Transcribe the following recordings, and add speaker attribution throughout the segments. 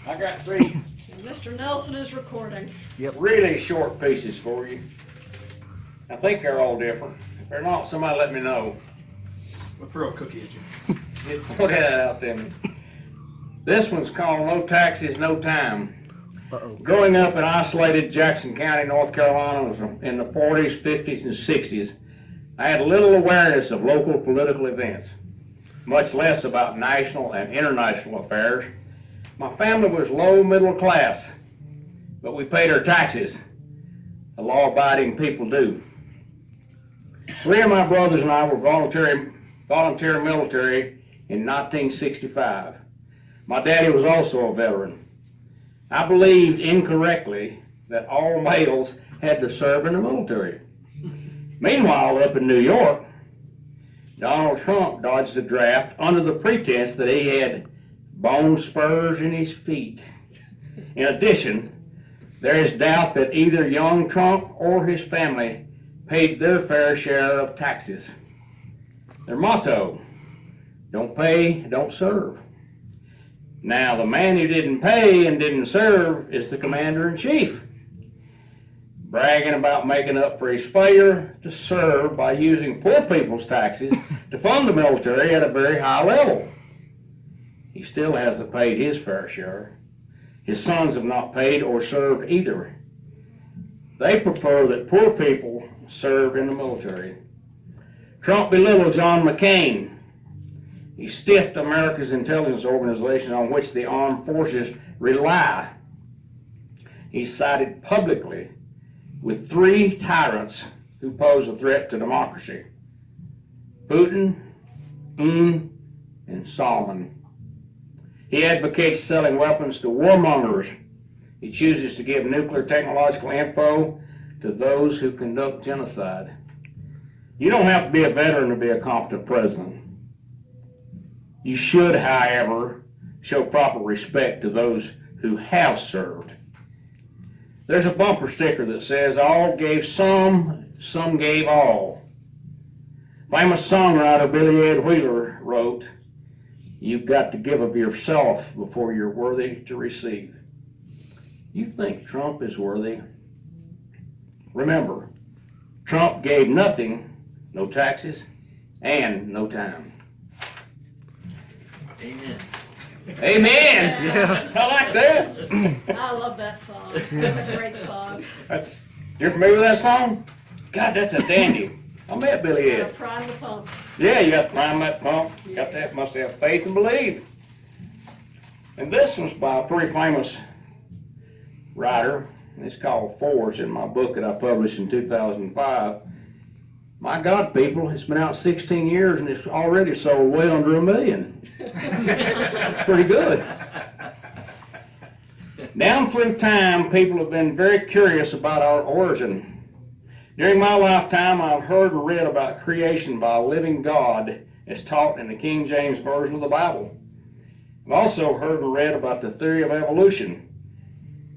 Speaker 1: I got three
Speaker 2: Mr. Nelson is recording.
Speaker 1: really short pieces for you. I think they're all different. If they're not, somebody let me know.
Speaker 3: We'll throw a cookie at you.
Speaker 1: Just put that out there. This one's called No Taxes, No Time. Growing up in isolated Jackson County, North Carolina, was in the 40s, 50s, and 60s, I had little awareness of local political events, much less about national and international affairs. My family was low middle class, but we paid our taxes. The law-abiding people do. Three of my brothers and I were volunteer military in 1965. My daddy was also a veteran. I believed incorrectly that all males had to serve in the military. Meanwhile, up in New York, Donald Trump dodged the draft under the pretense that he had bone spurs in his feet. In addition, there is doubt that either young Trump or his family paid their fair share of taxes. Their motto, don't pay, don't serve. Now, the man who didn't pay and didn't serve is the commander-in-chief, bragging about making up for his failure to serve by using poor people's taxes to fund the military at a very high level. He still hasn't paid his fair share. His sons have not paid or served either. They prefer that poor people serve in the military. Trump belittled John McCain. He stiffed America's intelligence organization on which the armed forces rely. He sided publicly with three tyrants who pose a threat to democracy: Putin, and Salman. He advocates selling weapons to warmongers. He chooses to give nuclear technological info to those who conduct genocide. You don't have to be a veteran to be a competent president. You should, however, show proper respect to those who have served. There's a bumper sticker that says, all gave some gave all. Famous songwriter Billy Ed Wheeler wrote, you've got to give of yourself before you're worthy to receive. You think Trump is worthy? Remember, Trump gave nothing, no taxes, and no time.
Speaker 4: Amen.
Speaker 1: Amen.
Speaker 2: Yeah.
Speaker 1: I like that.
Speaker 2: I love that song. That's a great song.
Speaker 1: You're familiar with that song? God, that's a dandy. I met Billy Ed.
Speaker 2: Prime the pump.
Speaker 1: Yeah, you got to prime that pump. You got to must have faith and believe. And this was by a pretty famous writer. It's called Force in my book that I published in 2005. My God, people, it's been out 16 years and it's already sold way under 1 million. Pretty good. Down through time, people have been very curious about our origin. During my lifetime, I've heard and read about creation by a living God as taught in the King James Version of the Bible. I've also heard and read about the theory of evolution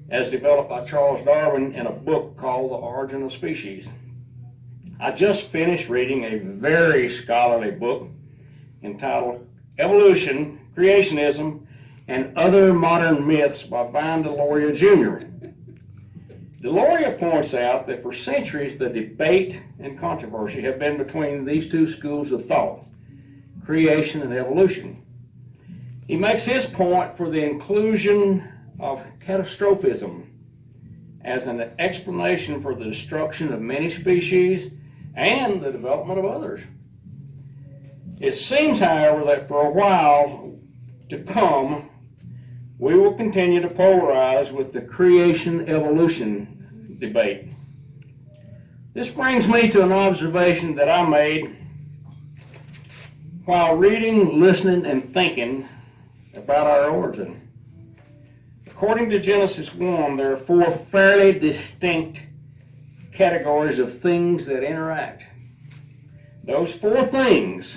Speaker 1: as developed by Charles Darwin in a book called The Origin of Species. I just finished reading a very scholarly book entitled Evolution, Creationism, and Other Modern Myths by Vine Deloria Jr. Deloria points out that for centuries the debate and controversy have been between these two schools of thought, creation and evolution. He makes his point for the inclusion of catastrophism as an explanation for the destruction of many species and the development of others. It seems, however, that for a while to come, we will continue to polarize with the creation-evolution debate. This brings me to an observation that I made while reading, listening, and thinking about our origin. According to Genesis 1, there are 4 fairly distinct categories of things that interact. Those 4 things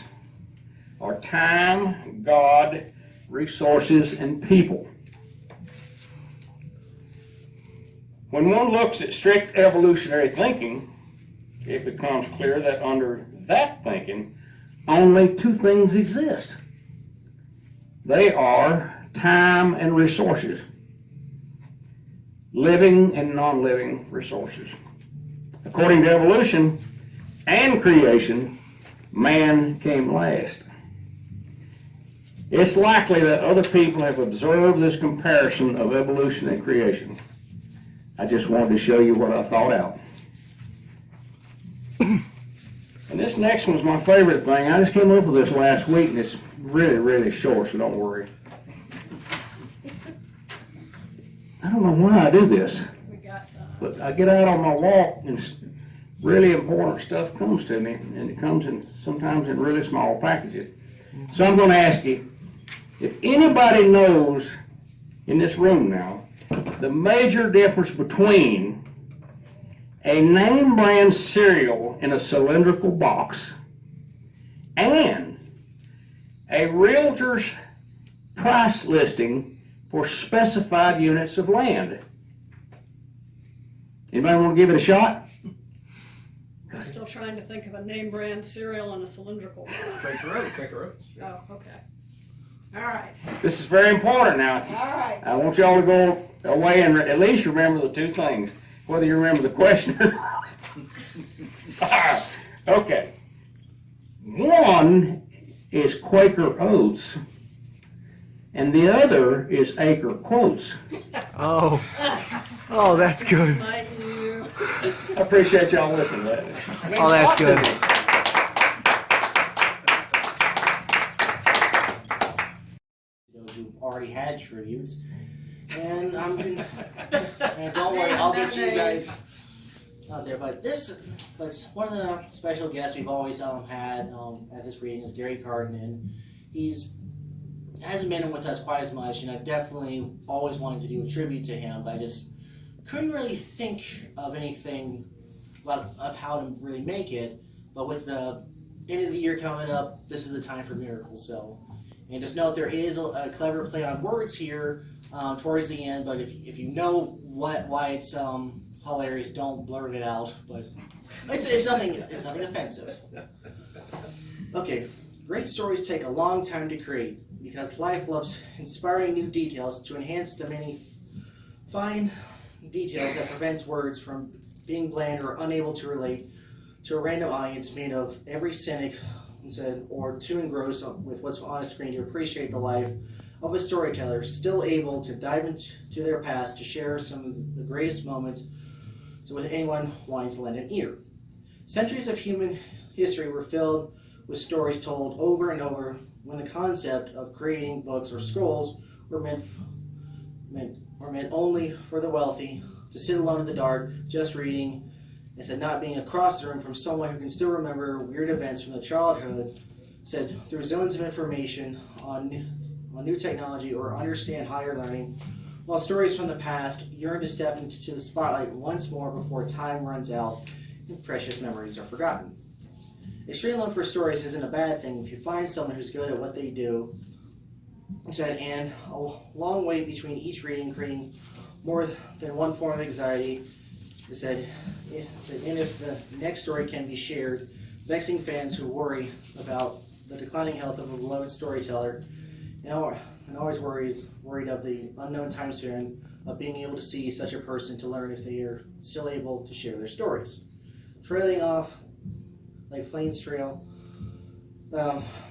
Speaker 1: are time, God, resources, and people. When one looks at strict evolutionary thinking, it becomes clear that under that thinking, only 2 things exist. They are time and resources. living and non-living resources. According to evolution and creation, man came last. It's likely that other people have observed this comparison of evolution and creation. I just wanted to show you what I thought out. And this next one's my favorite thing. I just came up with this last week, and it's really, really short, so don't worry. I don't know why I do this,
Speaker 2: We got,
Speaker 1: but I get out on my walk, and really important stuff comes to me, and it comes in sometimes in really small packages. So I'm going to ask you, if anybody knows in this room now the major difference between a name brand cereal in a cylindrical box and a realtor's price listing for specified units of land. Anybody want to give it a shot?
Speaker 2: I'm still trying to think of a name brand cereal in a cylindrical box.
Speaker 3: Quaker Oats.
Speaker 2: Oh, okay. All right,
Speaker 1: This is very important now.
Speaker 2: all right.
Speaker 1: I want y'all to go away and at least remember the two things, whether you remember the question or not. Okay. One is Quaker Oats, and the other is Acre Quotes.
Speaker 4: Oh, oh, that's good.
Speaker 2: Smite you.
Speaker 1: I appreciate y'all listening to that.
Speaker 4: Oh, that's good.
Speaker 5: Those who've already had tributes. And and don't worry, I'll get you guys out there. But one of the special guests we've always had at this reading is Gary Carden. He's hasn't been with us quite as much, and I definitely always wanted to do a tribute to him, but I just couldn't really think of anything of how to really make it. But with the end of the year coming up, this is the time for miracles. So, and just note there is a clever play on words here towards the end. But if you know why it's hilarious, don't blurt it out. But it's nothing offensive. Okay, great stories take a long time to create because life loves inspiring new details to enhance the many fine details that prevents words from being bland or unable to relate to a random audience made of every cynic or too engrossed with what's on a screen to appreciate the life of a storyteller still able to dive into their past to share some of the greatest moments with anyone wanting to lend an ear. Centuries of human history were filled with stories told over and over when the concept of creating books or scrolls were meant only for the wealthy to sit alone in the dark just reading instead not being across the room from someone who can still remember weird events from the childhood, said through zones of information on new technology or understand higher learning, while stories from the past yearn to step into the spotlight once more before time runs out and precious memories are forgotten. Extreme love for stories isn't a bad thing if you find someone who's good at what they do, and a long wait between each reading creating more than one form of anxiety. It said, and if the next story can be shared, vexing fans who worry about the declining health of a beloved storyteller, and always worried of the unknown time span of being able to see such a person to learn if they are still able to share their stories. Trailing off like planes trail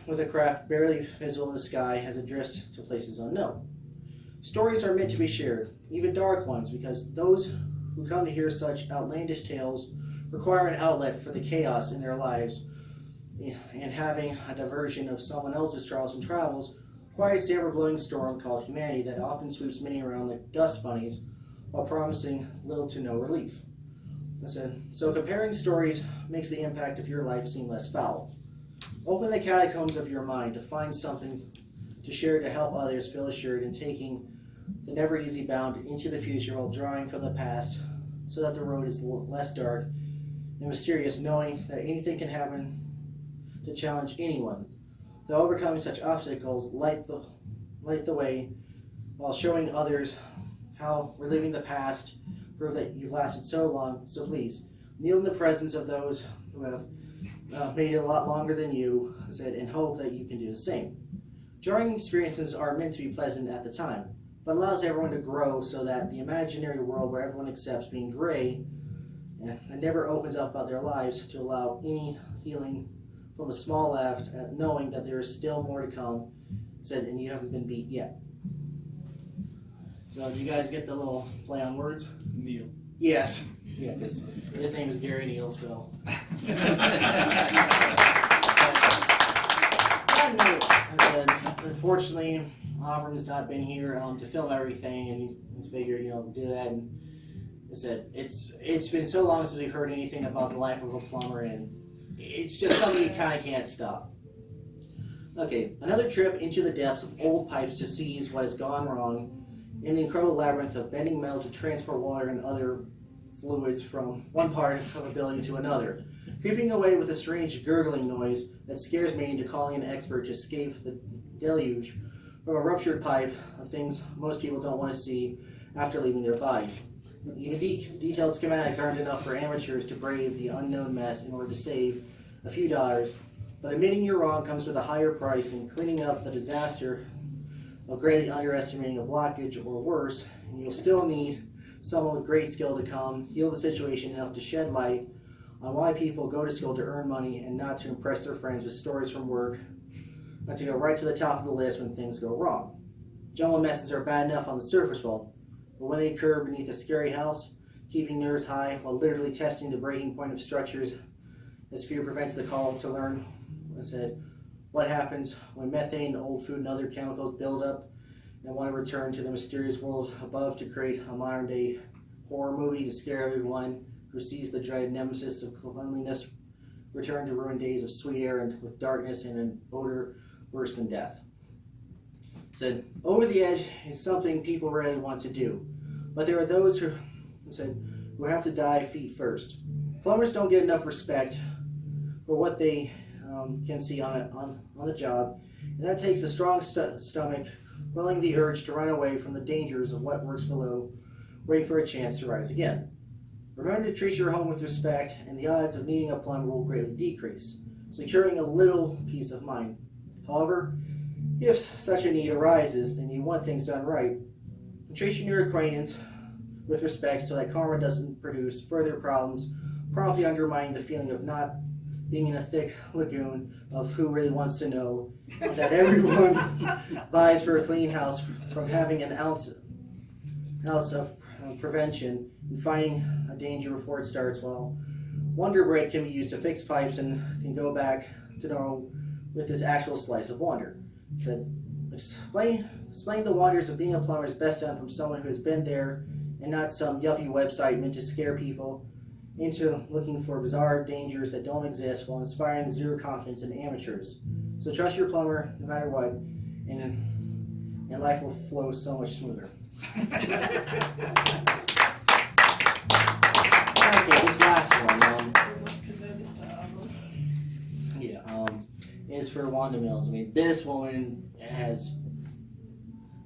Speaker 5: with a craft barely visible in the sky as it drifts to places unknown. Stories are meant to be shared, even dark ones, because those who come to hear such outlandish tales require an outlet for the chaos in their lives, and having a diversion of someone else's trials and travels quiets the ever-blowing storm called humanity that often sweeps many around like dust bunnies while promising little to no relief. So comparing stories makes the impact of your life seem less foul. Open the catacombs of your mind to find something to share to help others feel assured in taking the never easy bound into the future while drawing from the past so that the road is less dark and mysterious, knowing that anything can happen to challenge anyone. Though overcoming such obstacles, light the way while showing others how reliving the past prove that you've lasted so long. So please, kneel in the presence of those who have made it a lot longer than you, and hope that you can do the same. Jarring experiences are meant to be pleasant at the time, but allows everyone to grow so that the imaginary world where everyone accepts being gray and never opens up about their lives to allow any healing from a small left, knowing that there is still more to come, said, and you haven't been beat yet. So, do you guys get the little play on words?
Speaker 3: Neil.
Speaker 5: Yes. Yeah, his name is Gary Neal, so. Unfortunately, Avram's not been here to film everything, and he's figured, do that. And I said, it's been so long since we've heard anything about the life of a plumber, and it's just something you kind of can't stop. Okay, another trip into the depths of old pipes to seize what has gone wrong in the incredible labyrinth of bending metal to transport water and other fluids from one part of a building to another, creeping away with a strange gurgling noise that scares me into calling an expert to escape the deluge from a ruptured pipe of things most people don't want to see after leaving their bodies. Even detailed schematics aren't enough for amateurs to brave the unknown mess in order to save a few dollars, but admitting you're wrong comes with a higher price, and cleaning up the disaster of greatly underestimating a blockage or worse, and you'll still need someone with great skill to come heal the situation enough to shed light on why people go to school to earn money and not to impress their friends with stories from work, not to go right to the top of the list when things go wrong. Jumble messes are bad enough on the surface level, but when they occur beneath a scary house, keeping nerves high while literally testing the breaking point of structures as fear prevents the call to learn, I said, what happens when methane, old food, and other chemicals build up and want to return to the mysterious world above to create a modern-day horror movie to scare everyone who sees the dreaded nemesis of cleanliness return to ruined days of sweet air and with darkness and an odor worse than death. Said, over the edge is something people rarely want to do, but there are those who have to dive feet first. Plumbers don't get enough respect for what they can see on the job, and that takes a strong stomach, willing the urge to run away from the dangers of what works below, waiting for a chance to rise again. Remember to treat your home with respect, and the odds of needing a plumber will greatly decrease, securing a little peace of mind. However, if such a need arises and you want things done right, treat your acquaintance with respect so that karma doesn't produce further problems, promptly undermining the feeling of not being in a thick lagoon of who really wants to know that everyone vies for a clean house from having an ounce of prevention and finding a danger before it starts, while Wonder Bread can be used to fix pipes and can go back to normal with this actual slice of wonder. So explain the wonders of being a plumber is best done from someone who has been there and not some yuppie website meant to scare people into looking for bizarre dangers that don't exist while inspiring zero confidence in amateurs. So trust your plumber no matter what, and life will flow so much smoother. Okay, this last one.
Speaker 2: We must convey this to Avram.
Speaker 5: Is for Wanda Mills. I mean, this woman has,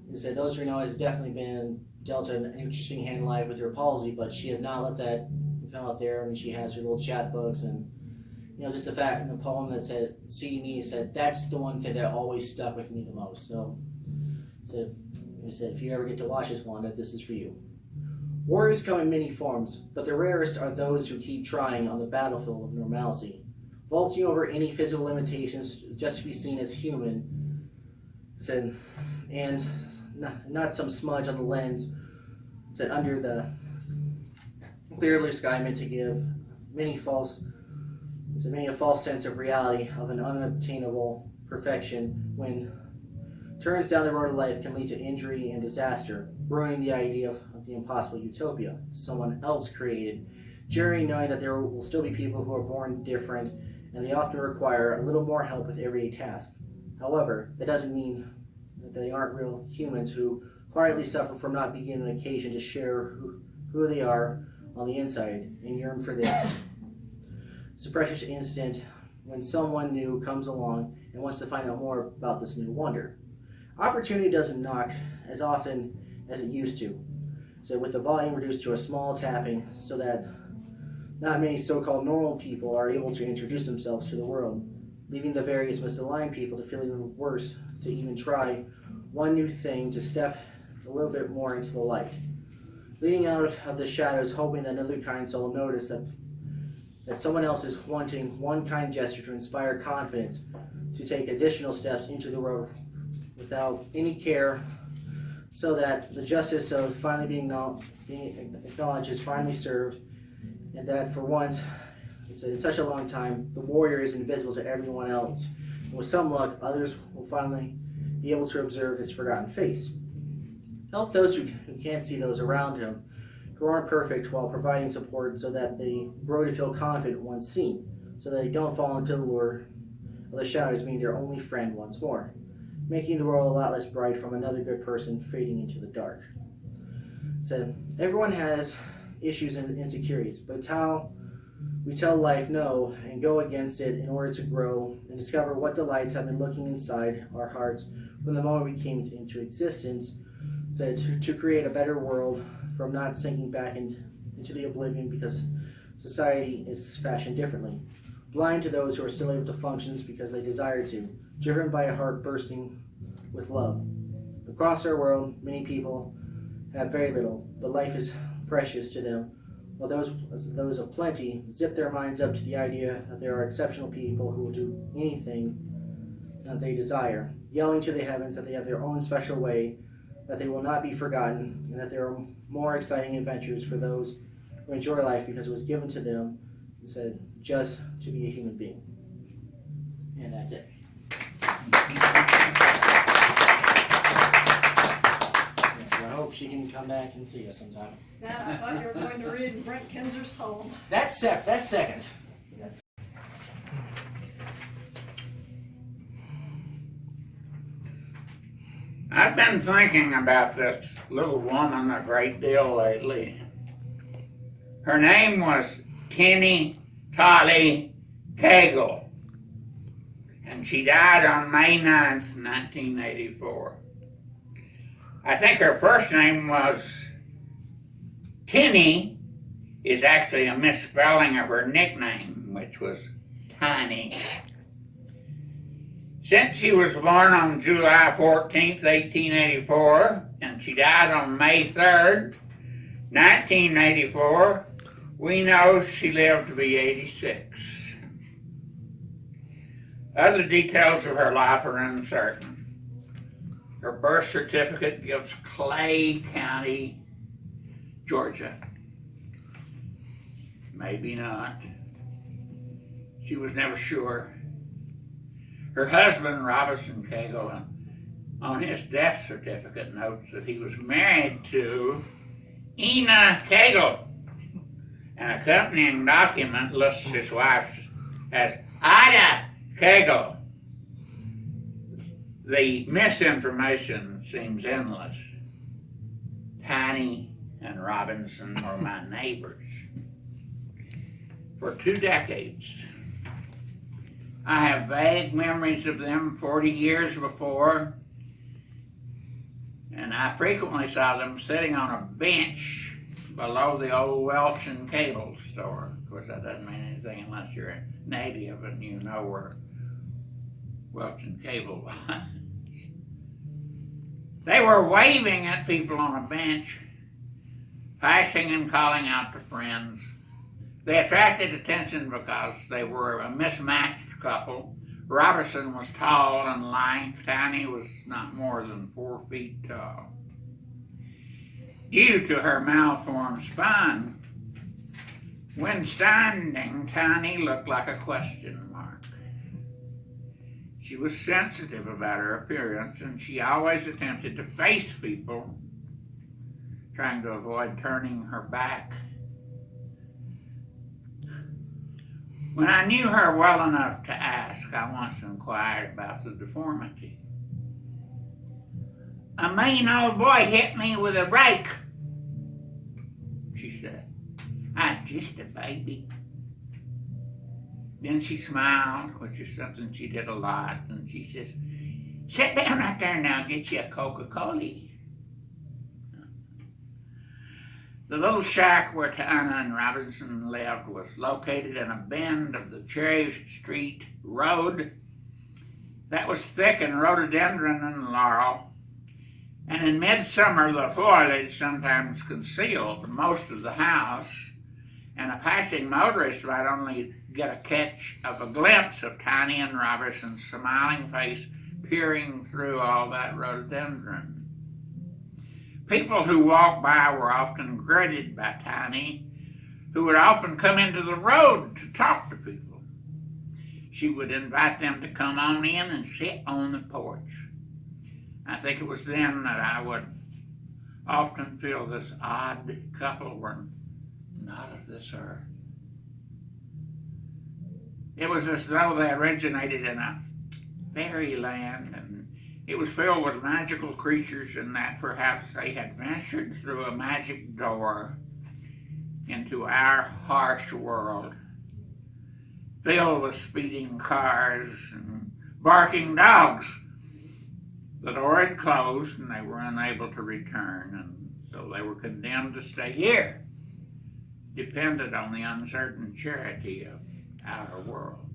Speaker 5: those who know, has definitely been dealt an interesting hand in life with her palsy, but she has not let that come out there. I mean, she has her little chat books, and just the fact in the poem that said "see me" said that's the one thing that always stuck with me the most. So if you ever get to watch this, Wanda, this is for you. Warriors come in many forms, but the rarest are those who keep trying on the battlefield of normalcy, vaulting over any physical limitations just to be seen as human. And not some smudge on the lens. Under the clear blue sky meant to give many a false sense of reality of an unobtainable perfection when turns down the road of life can lead to injury and disaster, ruining the idea of the impossible utopia someone else created, jury knowing that there will still be people who are born different and they often require a little more help with everyday tasks. However, that doesn't mean that they aren't real humans who quietly suffer from not being given an occasion to share who they are on the inside and yearn for this. It's a precious instant when someone new comes along and wants to find out more about this new wonder. Opportunity doesn't knock as often as it used to, so with the volume reduced to a small tapping so that not many so-called normal people are able to introduce themselves to the world, leaving the various misaligned people to feel even worse to even try one new thing to step a little bit more into the light. Leading out of the shadows, hoping that another kind soul will notice that someone else is wanting one kind gesture to inspire confidence to take additional steps into the road without any care, so that the justice of finally being acknowledged is finally served, and that for once, in such a long time, the warrior is invisible to everyone else. And with some luck, others will finally be able to observe his forgotten face. Help those who can't see those around him, who aren't perfect, while providing support so that they grow to feel confident once seen, so that they don't fall into the lure of the shadows being their only friend once more, making the world a lot less bright from another good person fading into the dark. So everyone has issues and insecurities, but it's how we tell life no and go against it in order to grow and discover what delights have been lurking inside our hearts from the moment we came into existence, so to create a better world, from not sinking back into the oblivion because society is fashioned differently. Blind to those who are still able to function because they desire to, driven by a heart bursting with love. Across our world, many people have very little, but life is precious to them, while those of plenty zip their minds up to the idea that there are exceptional people who will do anything that they desire, yelling to the heavens that they have their own special way, that they will not be forgotten, and that there are more exciting adventures for those who enjoy life because it was given to them instead just to be a human being. And that's it. So I hope she can come back and see us sometime.
Speaker 2: Now, I thought you were going to read Brent Kinzer's poem.
Speaker 5: That's second.
Speaker 6: I've been thinking about this little woman a great deal lately. Her name was Tenny Tolly Cagle, and she died on May 9th, 1984. I think her first name was Tenny, is actually a misspelling of her nickname, which was Tiny. Since she was born on July 14th, 1884, and she died on May 3rd, 1984, we know she lived to be 86. Other details of her life are uncertain. Her birth certificate gives Clay County, Georgia. Maybe not. She was never sure. Her husband, Robinson Cagle, on his death certificate notes that he was married to Ina Cagle. An accompanying document lists his wife as Ida Cagle. The misinformation seems endless. Tiny and Robinson were my neighbors for 2 decades. I have vague memories of them 40 years before, and I frequently saw them sitting on a bench below the old Welch and Cable store. Of course, that doesn't mean anything unless you're a native and you know where Welch and Cable was. They were waving at people on a bench, passing and calling out to friends. They attracted attention because they were a mismatched couple. Robertson was tall and lank. Tiny was not more than 4 feet tall. Due to her malformed spine, when standing, Tiny looked like a question mark. She was sensitive about her appearance, and she always attempted to face people, trying to avoid turning her back. When I knew her well enough to ask, I once inquired about the deformity. "A mean old boy hit me with a rake," she said. "I was just a baby." Then she smiled, which is something she did a lot, and she says, "Sit down right there and I'll get you a Coca-Cola." The little shack where Tana and Robinson lived was located in a bend of the Cherry Street Road that was thick in rhododendron and laurel. And in midsummer, the foliage sometimes concealed most of the house, and a passing motorist might only get a catch of a glimpse of Tiny and Robertson's smiling face peering through all that rhododendron. People who walked by were often greeted by Tiny, who would often come into the road to talk to people. She would invite them to come on in and sit on the porch. I think it was then that I would often feel this odd couple were not of this earth. It was as though they originated in a fairyland, and it was filled with magical creatures, and that perhaps they had ventured through a magic door into our harsh world, filled with speeding cars and barking dogs. The door had closed and they were unable to return, and so they were condemned to stay here, dependent on the uncertain charity of our world.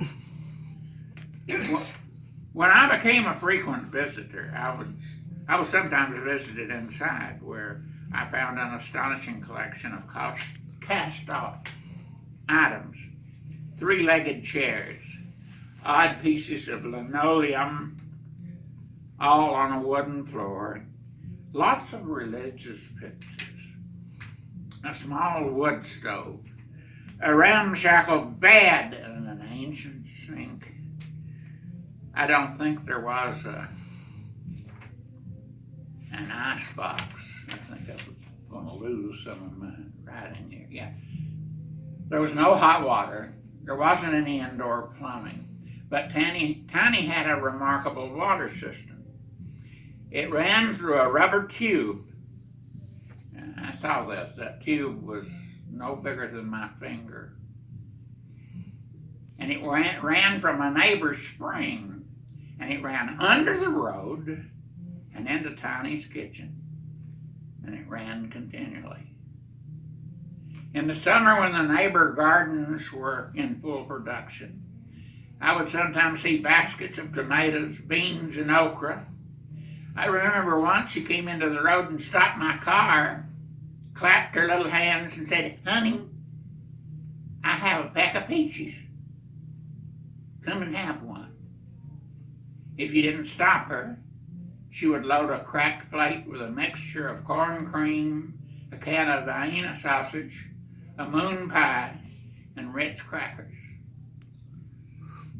Speaker 6: When I became a frequent visitor, I was sometimes visited inside, where I found an astonishing collection of cast-off items, three-legged chairs, odd pieces of linoleum, all on a wooden floor, lots of religious pictures, a small wood stove, a ramshackle bed, and an ancient sink. I don't think there was an ice box. I think I was going to lose some of my writing here. Yeah. There was no hot water. There wasn't any indoor plumbing. But Tiny had a remarkable water system. It ran through a rubber tube. And I saw this. That tube was no bigger than my finger. And it ran from a neighbor's spring. And it ran under the road and into Tiny's kitchen. And it ran continually. In the summer, when the neighbor gardens were in full production, I would sometimes see baskets of tomatoes, beans, and okra. I remember once she came into the road and stopped my car, clapped her little hands and said, "Honey, I have a peck of peaches. Come and have one." If you didn't stop her, she would load a cracked plate with a mixture of corn cream, a can of Vienna sausage, a moon pie, and Ritz crackers.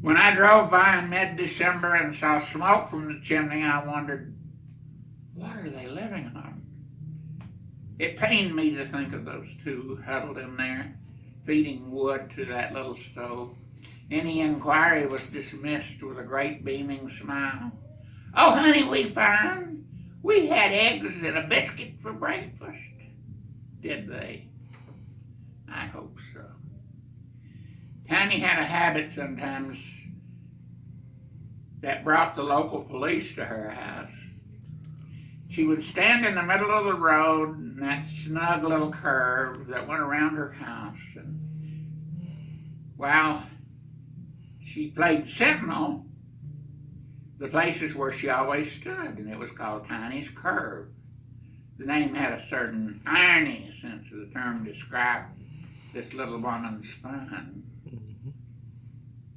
Speaker 6: When I drove by in mid-December and saw smoke from the chimney, I wondered, what are they living on? It pained me to think of those two huddled in there, feeding wood to that little stove. Any inquiry was dismissed with a great beaming smile. "Oh, honey, we found. We had eggs and a biscuit for breakfast." Did they? I hope so. Tiny had a habit sometimes that brought the local police to her house. She would stand in the middle of the road in that snug little curve that went around her house, and while she played sentinel, the places where she always stood, and it was called Tiny's Curve. The name had a certain irony since the term described this little woman's spine.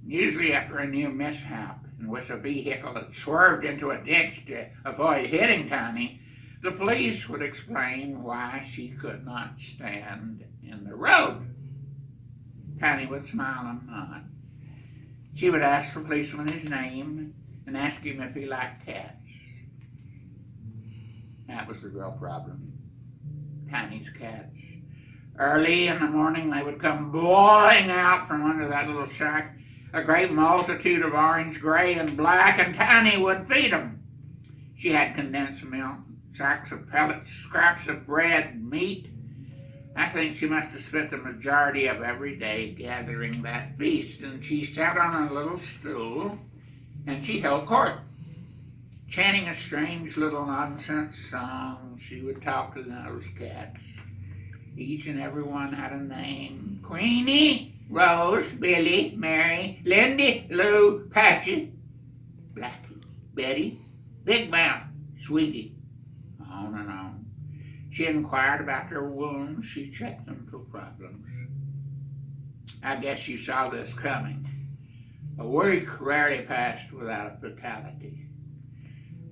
Speaker 6: Usually after a near mishap in which a vehicle had swerved into a ditch to avoid hitting Tiny, the police would explain why she could not stand in the road. Tiny would smile and nod. She would ask the policeman his name and ask him if he liked cats. That was the real problem. Tiny's cats. Early in the morning, they would come boiling out from under that little shack, a great multitude of orange, gray, and black, and Tiny would feed them. She had condensed milk, sacks of pellets, scraps of bread, meat. I think she must have spent the majority of every day gathering that feast, and she sat on a little stool, and she held court. Chanting a strange little nonsense song, she would talk to those cats. Each and every one had a name. Queenie, Rose, Billy, Mary, Lindy, Lou, Patchy, Blackie, Betty, Big Mouth, Sweetie. on and on. She inquired about their wounds. She checked them for problems. I guess she saw this coming. A week rarely passed without a fatality.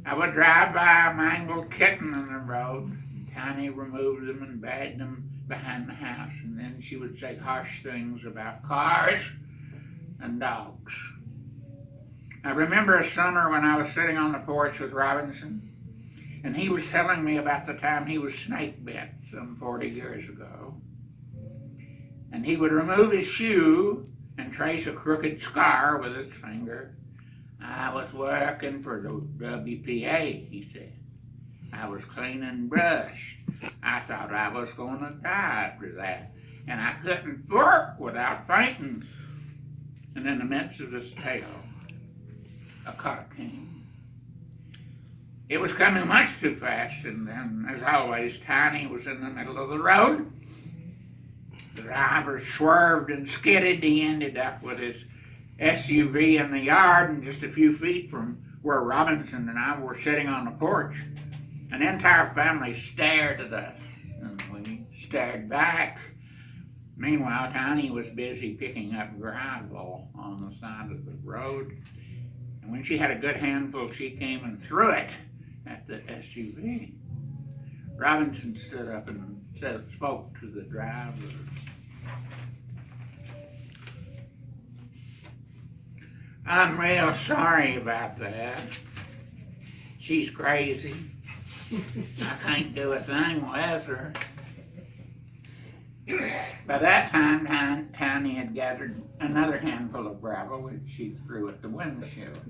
Speaker 6: I would drive by a mangled kitten on the road. Tiny removed them and buried them behind the house, and then she would say harsh things about cars and dogs. I remember a summer when I was sitting on the porch with Robinson, and he was telling me about the time he was snake bit some 40 years ago. And he would remove his shoe and trace a crooked scar with his finger. I was working for the WPA, he said. I was cleaning brush. I thought I was going to die after that, and I couldn't work without fainting. And in the midst of this tale, a car came. It was coming much too fast, and then, as always, Tiny was in the middle of the road. The driver swerved and skidded. He ended up with his SUV in the yard and just a few feet from where Robinson and I were sitting on the porch. An entire family stared at us, and we stared back. Meanwhile, Tiny was busy picking up gravel on the side of the road. And when she had a good handful, she came and threw it at the SUV. Robinson stood up and spoke to the driver. I'm real sorry about that. She's crazy. I can't do a thing with her. By that time, Tiny had gathered another handful of gravel, which she threw at the windshield.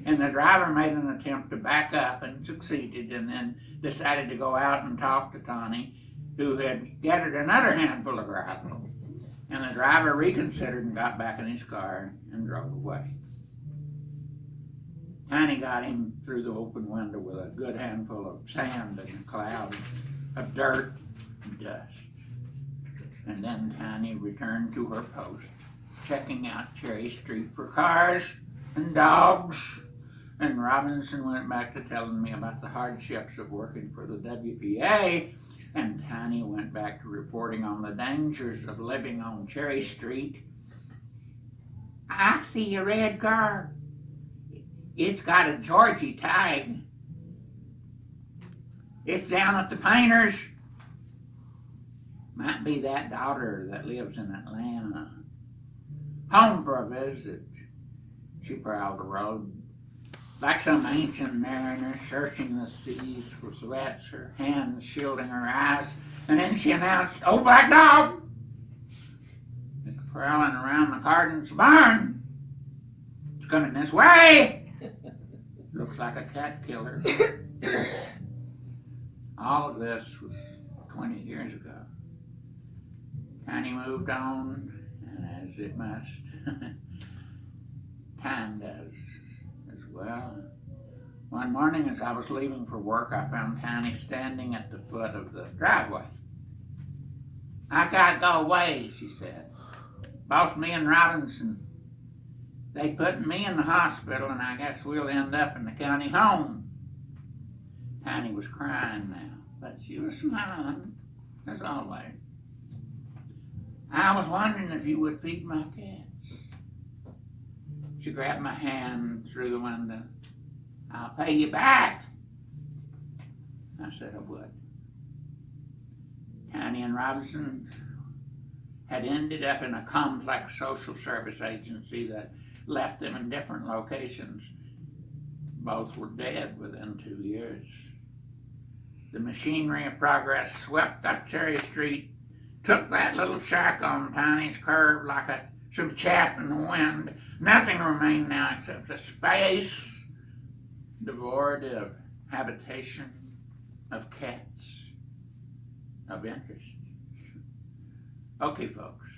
Speaker 6: And the driver made an attempt to back up and succeeded, and then decided to go out and talk to Tiny, who had gathered another handful of gravel. And the driver reconsidered and got back in his car and drove away. Tiny got him through the open window with a good handful of sand and a cloud of dirt and dust. And then Tiny returned to her post, checking out Cherry Street for cars and dogs. And Robinson went back to telling me about the hardships of working for the WPA, and Tiny went back to reporting on the dangers of living on Cherry Street. I see a red car. It's got a Georgie tag. It's down at the painter's. Might be that daughter that lives in Atlanta. Home for a visit. She prowled the road like some ancient mariner searching the seas for threats, her hands shielding her eyes. And then she announced, "Oh, black dog! It's prowling around the Cardin's barn. It's coming this way. Looks like a cat killer." All of this was 20 years ago. Tiny moved on, and as it must, time does as well. One morning as I was leaving for work, I found Tiny standing at the foot of the driveway. "I gotta go away," she said. "Both me and Robinson, they put me in the hospital, and I guess we'll end up in the county home." Tiny was crying now, but she was smiling, as always. "I was wondering if you would feed my cats." She grabbed my hand through the window. "I'll pay you back." I said I would. Tiny and Robinson had ended up in a complex social service agency that left them in different locations. Both were dead within 2 years. The machinery of progress swept up Cherry Street, took that little shack on Tiny's curve like some chaff in the wind. Nothing remained now except a space devoid of habitation, of cats, of interest. Okay, folks.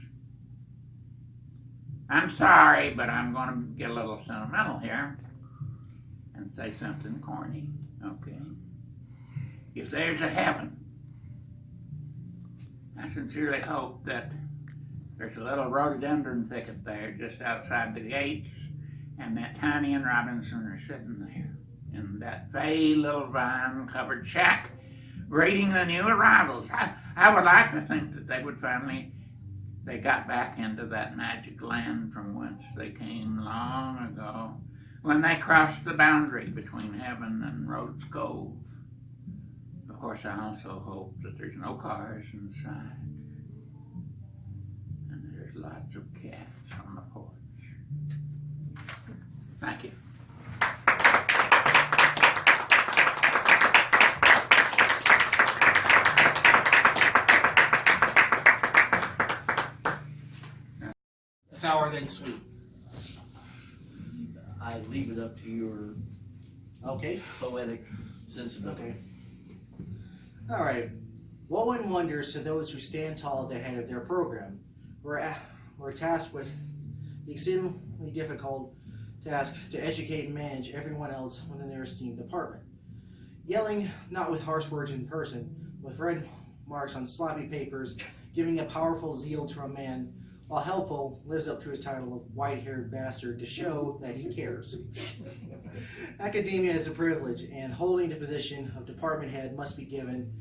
Speaker 6: I'm sorry, but I'm going to get a little sentimental here and say something corny, okay? If there's a heaven, I sincerely hope that there's a little rhododendron thicket there just outside the gates, and that Tiny and Robinson are sitting there in that fey little vine-covered shack greeting the new arrivals. I would like to think that they got back into that magic land from whence they came long ago, when they crossed the boundary between heaven and Rhodes Cove. Of course, I also hope that there's no cars inside, and there's lots of cats on the porch. Thank you.
Speaker 5: Sour than sweet.
Speaker 7: I leave it up to your
Speaker 5: Okay.
Speaker 7: poetic sensibility.
Speaker 5: Okay. All right. Woe and wonders to those who stand tall at the head of their program. We're tasked with the exceedingly difficult task to educate and manage everyone else within their esteemed department. Yelling, not with harsh words in person, with red marks on sloppy papers, giving a powerful zeal to a man, while helpful lives up to his title of white-haired bastard to show that he cares. Academia is a privilege, and holding the position of department head must be given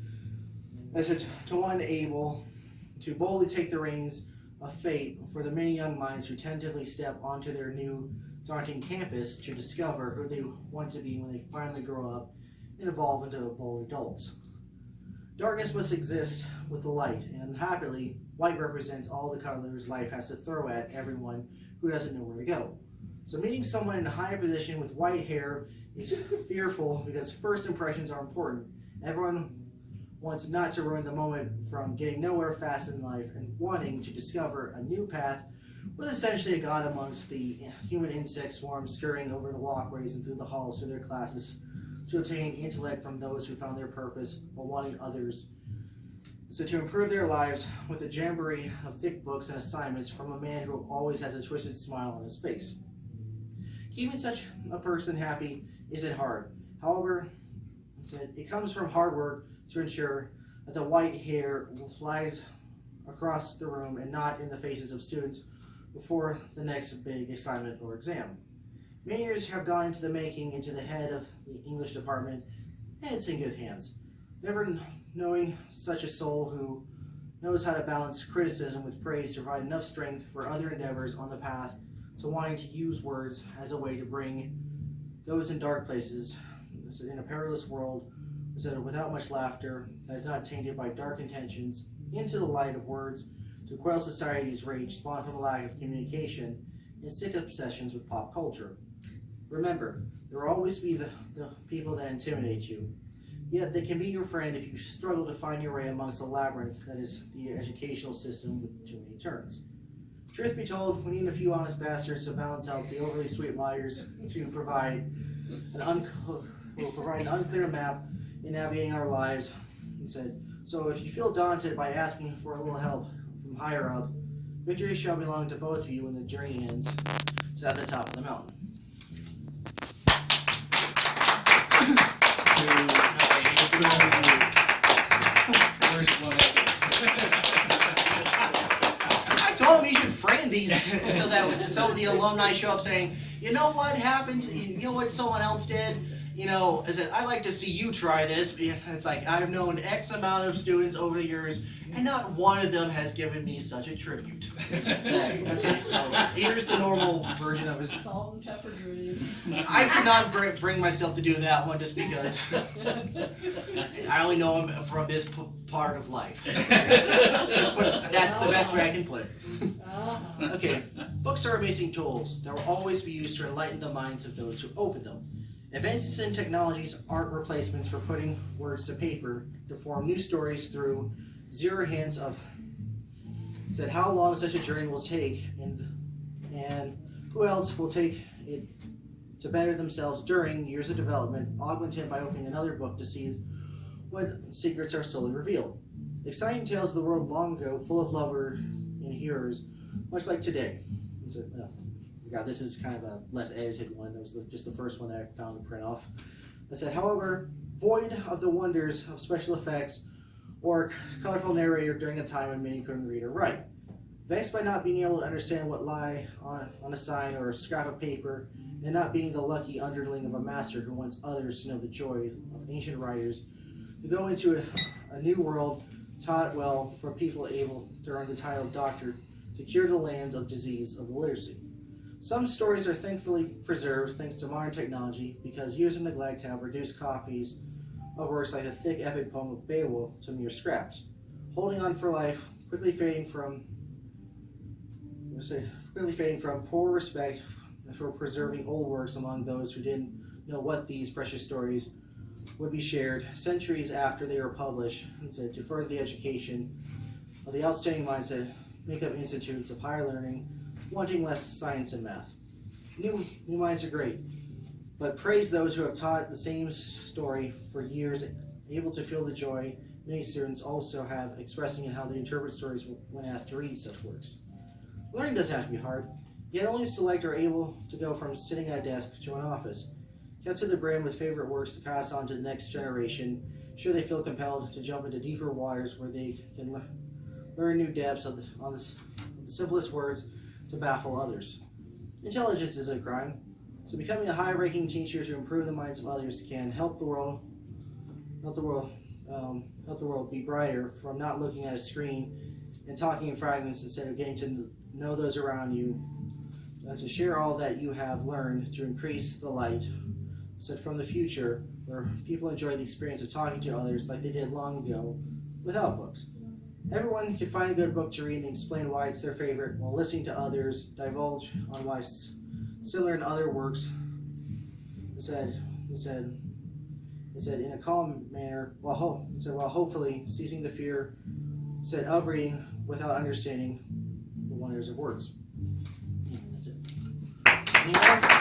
Speaker 5: as it's to one able to boldly take the reins of fate for the many young minds who tentatively step onto their new daunting campus to discover who they want to be when they finally grow up and evolve into bold adults. Darkness must exist with the light, and unhappily, white represents all the colors life has to throw at everyone who doesn't know where to go. So meeting someone in a high position with white hair is fearful because first impressions are important. Everyone wants not to ruin the moment from getting nowhere fast in life and wanting to discover a new path with essentially a god amongst the human insect swarms scurrying over the walkways and through the halls to their classes to obtain intellect from those who found their purpose while wanting others. So to improve their lives with a jamboree of thick books and assignments from a man who always has a twisted smile on his face. Keeping such a person happy isn't hard. However, it comes from hard work to ensure that the white hair lies across the room and not in the faces of students before the next big assignment or exam. Many years have gone into the making into the head of the English department, and it's in good hands. Never knowing such a soul who knows how to balance criticism with praise to provide enough strength for other endeavors on the path to wanting to use words as a way to bring those in dark places in a perilous world without much laughter that is not tainted by dark intentions into the light of words to quell society's rage spawned from a lack of communication and sick obsessions with pop culture. Remember, there will always be the people that intimidate you, yet they can be your friend if you struggle to find your way amongst the labyrinth that is the educational system with too many turns. Truth be told, we need a few honest bastards to balance out the overly sweet liars to provide an unclear map in navigating our lives. He said, so if you feel daunted by asking for a little help from higher up, victory shall belong to both of you when the journey ends. It's at the top of the mountain. I told him he should frame these so that when some of the alumni show up saying, you know what happened, you know what someone else did, you know, I said, I'd like to see you try this. It's like, I've known X amount of students over the years, and not one of them has given me such a tribute. Okay, so here's the normal version of his.
Speaker 2: Salt and pepper dream.
Speaker 5: I could not bring myself to do that one just because I only know him from this part of life. That's the best way I can put it. Okay, books are amazing tools that will always be used to enlighten the minds of those who open them. Advances in technologies aren't replacements for putting words to paper to form new stories through zero hints of said how long such a journey will take and who else will take it to better themselves during years of development, augmented by opening another book to see what secrets are slowly revealed. Exciting tales of the world long ago, full of lovers and hearers, much like today. So, God, this is kind of a less edited one. That was just the first one that I found to print off. I said, however, void of the wonders of special effects or colorful narrator during a time when many couldn't read or write. Vexed by not being able to understand what lie on a sign or a scrap of paper, and not being the lucky underling of a master who wants others to know the joy of ancient writers, to go into a new world taught well for people able to earn the title of doctor to cure the lands of disease of illiteracy. Some stories are thankfully preserved thanks to modern technology because years of neglect have reduced copies of works like the thick epic poem of Beowulf to mere scraps. Holding on for life, quickly fading from poor respect for preserving old works among those who didn't know what these precious stories would be shared centuries after they were published, and said to further the education of the outstanding minds that make up institutes of higher learning, wanting less science and math. New minds are great, but praise those who have taught the same story for years, able to feel the joy many students also have expressing in how they interpret stories when asked to read such works. Learning doesn't have to be hard, yet only select are able to go from sitting at a desk to an office, kept to the brim with favorite works to pass on to the next generation, should they feel compelled to jump into deeper waters where they can learn new depths on the simplest words to baffle others. Intelligence isn't a crime, so becoming a high-ranking teacher to improve the minds of others can help the world be brighter from not looking at a screen and talking in fragments instead of getting to know those around you, to share all that you have learned to increase the light. Said from the future, where people enjoy the experience of talking to others like they did long ago without books. Everyone can find a good book to read and explain why it's their favorite while listening to others divulge on why similar in other works. It said in a calm manner, while hopefully ceasing the fear of reading without understanding the wonders of words. That's it. Anyone?